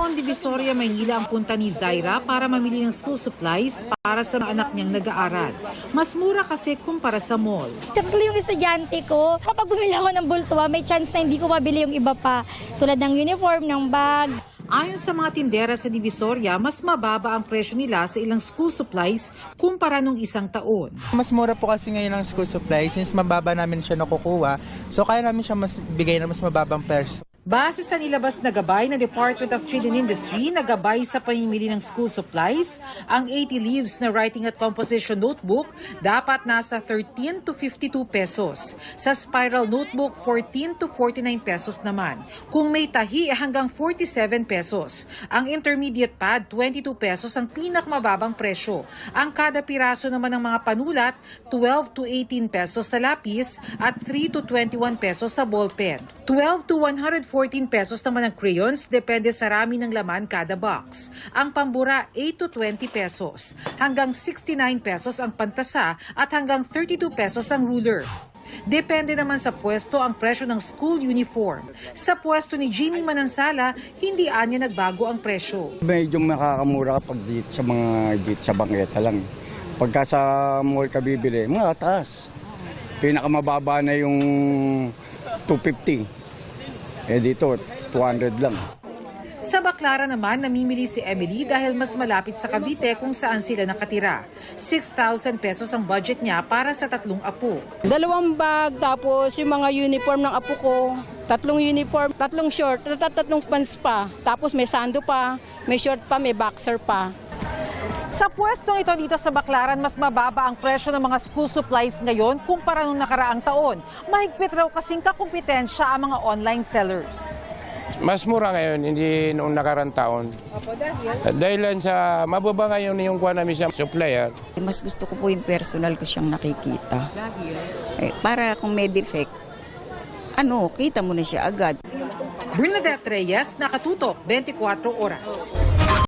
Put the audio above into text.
Taong Divisoria, Maynila ang punta ni Zaira para mamili ng school supplies para sa mga anak niyang nag-aaral. Mas mura kasi kumpara sa mall. Tatlo yung estudyante ko. Kapag bumili ako ng bulto, may chance na hindi ko mabili yung iba pa. Tulad ng uniform, ng bag. Ayon sa mga tindera sa Divisoria, mas mababa ang presyo nila sa ilang school supplies kumpara nung isang taon. Mas mura po kasi ngayon ang school supplies since mababa namin siya nakukuha. So kaya namin siya bigay na mas mababang presyo. Base sa nilabas na gabay ng Department of Trade and Industry na gabay sa pamimili ng school supplies, ang 80 leaves na writing at composition notebook dapat nasa 13 to 52 pesos. Sa spiral notebook, 14 to 49 pesos naman. Kung may tahi, hanggang 47 pesos. Ang intermediate pad, 22 pesos ang pinakamababang presyo. Ang kada piraso naman ng mga panulat, 12 to 18 pesos sa lapis at 3 to 21 pesos sa ballpen. 12 to 114 pesos naman ang crayons, depende sa rami ng laman kada box. Ang pambura, 8 to 20 pesos. Hanggang 69 pesos ang pantasa at hanggang 32 pesos ang ruler. Depende naman sa pwesto ang presyo ng school uniform. Sa pwesto ni Jimmy Manansala, hindi anya nagbago ang presyo. Medyo makakamura kapag dito sa bangketa lang. Pagka sa mall ka bibili, mga taas. Pinakamababa na yung 250. Dito, 200 lang. Sa Baclaran naman, namimili si Emily dahil mas malapit sa Cavite kung saan sila nakatira. 6,000 pesos ang budget niya para sa 3 apo. 2 bag, tapos yung mga uniform ng apo ko, 3 uniform, 3 short, 3 pants pa, tapos may sando pa, may short pa, may boxer pa. Sa pwestong ito dito sa Baclaran, mas mababa ang presyo ng mga school supplies ngayon kumpara nung nakaraang taon. Mahigpit raw kasing kakumpetensya ang mga online sellers. Mas mura ngayon, hindi noong nakaraang taon. Dahil sa mababa ngayon yung kuha namin sa supplier. Mas gusto ko po yung personal ko siyang nakikita. Para kung may defect, kita mo na siya agad. Bernadette Reyes, Nakatutok, 24 Oras.